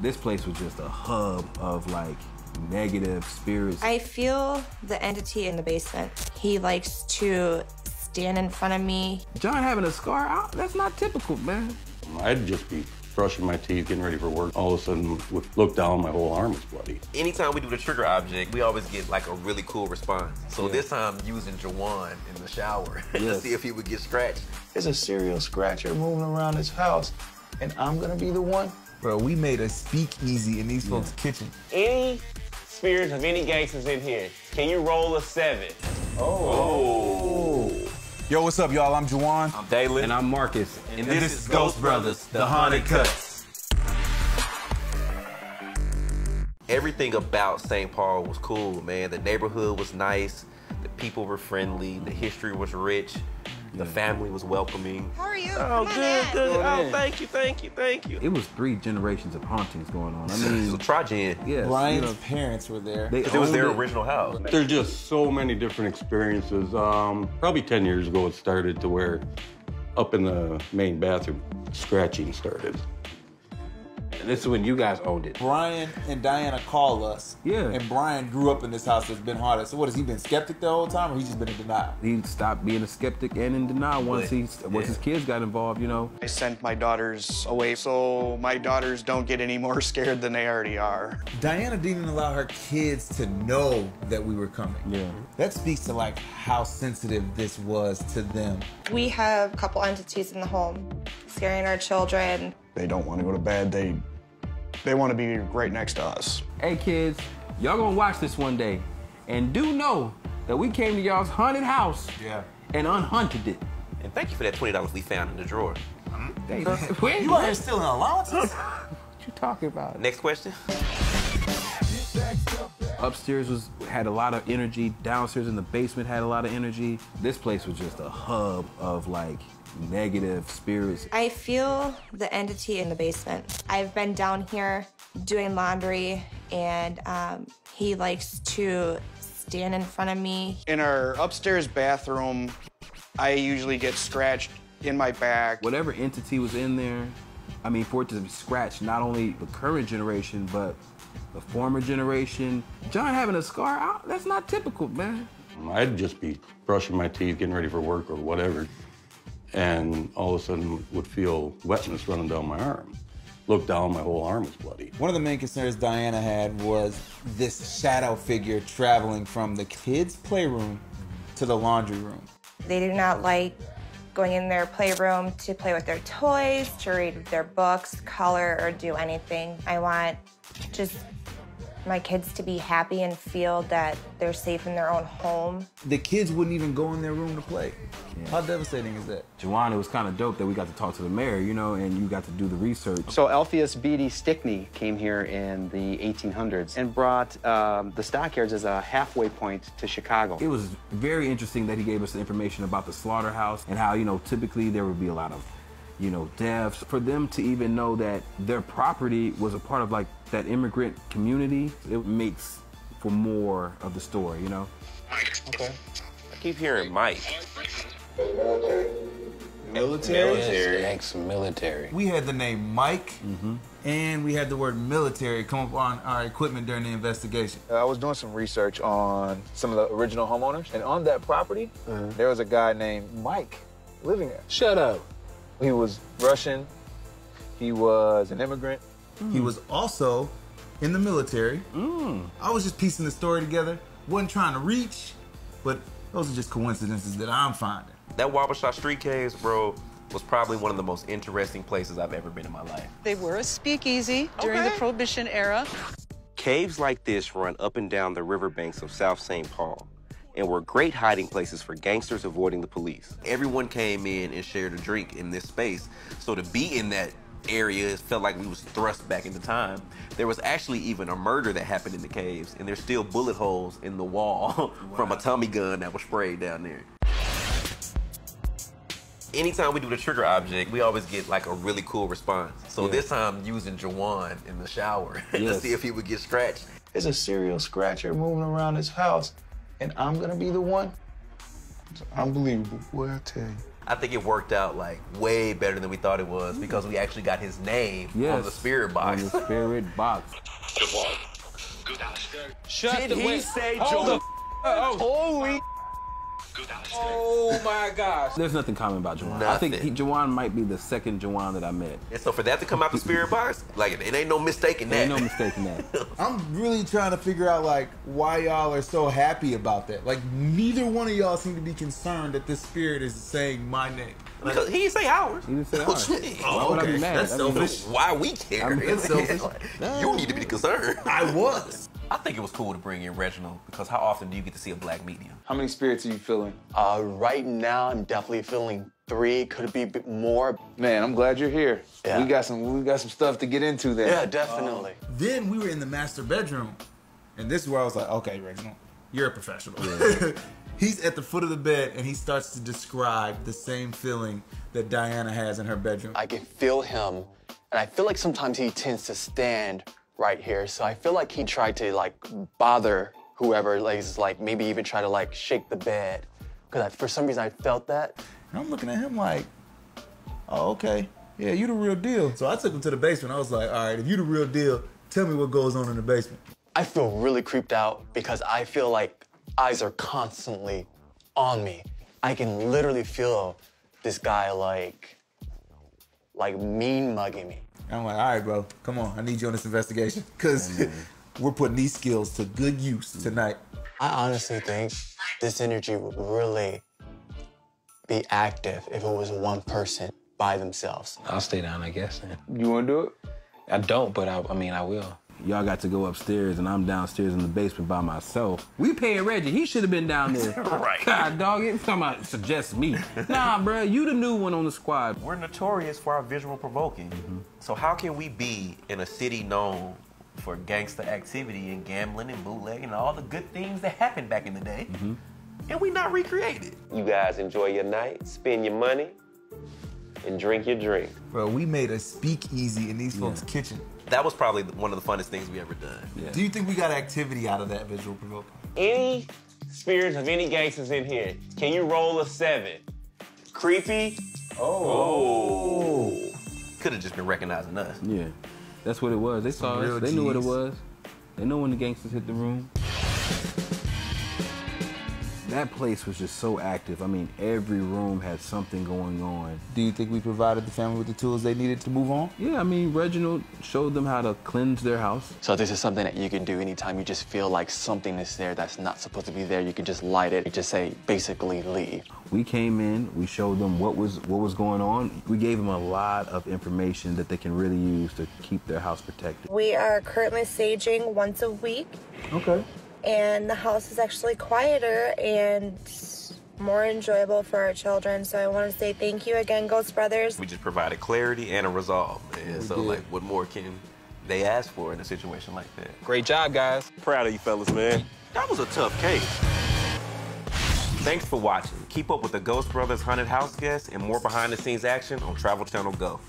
This place was just a hub of like negative spirits. I feel the entity in the basement. He likes to stand in front of me. John having a scar, that's not typical, man. I'd just be brushing my teeth, getting ready for work. All of a sudden, would look down, my whole arm is bloody. Anytime we do the trigger object, we always get like a really cool response. So this time, using Jawan in the shower to see if he would get scratched. There's a serial scratcher moving around this house, and I'm gonna be the one. Bro, we made a speakeasy in these folks' kitchen. Any spirits of any gangsters in here, can you roll a 7? Oh. Yo, what's up, y'all? I'm Jawan. I'm Dalen. And I'm Marcus. And this is Ghost Brothers, the Haunted Cuts. Everything about St. Paul was cool, man. The neighborhood was nice. The people were friendly. The history was rich. The family was welcoming. How are you? Oh, good. Oh, thank you. It was 3 generations of hauntings going on. I mean, So Trajan. yes. Brian's parents were there. It was their original house. There's just so many different experiences. Probably 10 years ago, it started to where up in the main bathroom, scratching started. And this is when you guys owned it. Brian and Diana call us. Yeah. And Brian grew up in this house that's been haunted. So what, has he been skeptic the whole time, or he's just been in denial? He stopped being a skeptic and in denial once his kids got involved, you know. I sent my daughters away so my daughters don't get any more scared than they already are. Diana didn't even allow her kids to know that we were coming. Yeah. That speaks to like how sensitive this was to them. We have a couple entities in the home scaring our children. They don't want to go to bed. They want to be right next to us. Hey kids, y'all gonna watch this one day. And do know that we came to y'all's haunted house and unhaunted it. And thank you for that $20 we found in the drawer. You out here stealing allowances? What you talking about? Next question. Upstairs had a lot of energy. Downstairs in the basement had a lot of energy. This place was just a hub of like negative spirits. I feel the entity in the basement. I've been down here doing laundry, and he likes to stand in front of me. In our upstairs bathroom, I usually get scratched in my back. Whatever entity was in there, I mean, for it to scratch not only the current generation, but the former generation. John having a scar, that's not typical, man. I'd just be brushing my teeth, getting ready for work or whatever, and all of a sudden would feel wetness running down my arm. Look down, my whole arm is bloody. One of the main concerns Diana had was this shadow figure traveling from the kids' playroom to the laundry room. They do not like going in their playroom to play with their toys, to read their books, color, or do anything. I want just my kids to be happy and feel that they're safe in their own home. The kids wouldn't even go in their room to play. Yeah. How devastating is that? Juwan, it was kind of dope that we got to talk to the mayor, you know, and you got to do the research. So Alpheus Beatty Stickney came here in the 1800s and brought the stockyards as a halfway point to Chicago. It was very interesting that he gave us the information about the slaughterhouse and how, you know, typically there would be a lot of, you know, deaths. For them to even know that their property was a part of like that immigrant community, it makes for more of the story, you know? Okay. I keep hearing Mike. Military? Ex-military. We had the name Mike, and we had the word military come up on our equipment during the investigation. I was doing some research on some of the original homeowners, and on that property, there was a guy named Mike living there. Shut up. He was Russian. He was an immigrant. He was also in the military. I was just piecing the story together. Wasn't trying to reach, but those are just coincidences that I'm finding. That Wabasha Street Caves, bro, was probably one of the most interesting places I've ever been in my life. They were a speakeasy during the Prohibition era. Caves like this run up and down the riverbanks of South St. Paul and were great hiding places for gangsters avoiding the police. Everyone came in and shared a drink in this space, so to be in that area, it felt like we was thrust back into time. There was actually even a murder that happened in the caves, and there's still bullet holes in the wall from a Tommy gun that was sprayed down there. Anytime we do the trigger object, we always get like a really cool response. So this time, using Jawan in the shower to see if he would get scratched. There's a serial scratcher moving around this house, and I'm gonna be the one. It's unbelievable, boy, I tell you. I think it worked out like way better than we thought it was because we actually got his name on the spirit box. On the spirit box. Did he say Joel? Holy. Oh my gosh. There's nothing common about Juwan. I think Juwan might be the second Juwan that I met. And so for that to come out the spirit box, like it ain't no mistaking that. Ain't no mistaking that. I'm really trying to figure out like why y'all are so happy about that. Like neither one of y'all seem to be concerned that this spirit is saying my name. Because he didn't say ours. He didn't say ours. Why would I be mad? That's selfish. Why we care? I mean, that's selfish. You need to be concerned. I was. I think it was cool to bring in Reginald because how often do you get to see a black medium? How many spirits are you feeling? Right now, I'm definitely feeling 3. Could it be a bit more? Man, I'm glad you're here. Yeah. We got some stuff to get into there. Yeah, definitely. Then we were in the master bedroom, and this is where I was like, okay, Reginald, you're a professional. He's at the foot of the bed, and he starts to describe the same feeling that Diana has in her bedroom. I can feel him, and I feel like sometimes he tends to stand right here. So I feel like he tried to like bother whoever, like maybe even try to like shake the bed. Because for some reason I felt that. And I'm looking at him like, oh, okay. Yeah, you the real deal. So I took him to the basement. I was like, all right, if you the real deal, tell me what goes on in the basement. I feel really creeped out because I feel like eyes are constantly on me. I can literally feel this guy like mean mugging me. And I'm like, all right, bro, come on. I need you on this investigation because we're putting these skills to good use tonight. I honestly think this energy would really be active if it was one person by themselves. I'll stay down, I guess. Then. You want to do it? I don't, but I mean, I will. Y'all got to go upstairs, and I'm downstairs in the basement by myself. We paying Reggie. He should have been down there. Right. God, dog, it's talking about suggest me. Nah, bro, you the new one on the squad. We're notorious for our visual provoking. So how can we be in a city known for gangster activity and gambling and bootlegging and all the good things that happened back in the day, and we not recreate it? You guys enjoy your night, spend your money, and drink your drink. Bro, we made a speakeasy in these folks' kitchen. That was probably one of the funnest things we ever done. Yeah. Do you think we got activity out of that visual provoking? Any spirits of any gangsters in here, can you roll a 7? Creepy? Oh. Could have just been recognizing us. Yeah, that's what it was. They saw us. They knew what it was. They know when the gangsters hit the room. That place was just so active. I mean, every room had something going on. Do you think we provided the family with the tools they needed to move on? Yeah, I mean, Reginald showed them how to cleanse their house. So this is something that you can do anytime you just feel like something is there that's not supposed to be there. You can just light it and just say, basically, leave. We came in, we showed them what was going on. We gave them a lot of information that they can really use to keep their house protected. We are currently saging once a week. Okay. And the house is actually quieter and more enjoyable for our children. So I want to say thank you again, Ghost Brothers. We just provided clarity and a resolve. And so, like, what more can they ask for in a situation like that? Great job, guys. Proud of you fellas, man. That was a tough case. Thanks for watching. Keep up with the Ghost Brothers Haunted House Guests and more behind-the-scenes action on Travel Channel Go.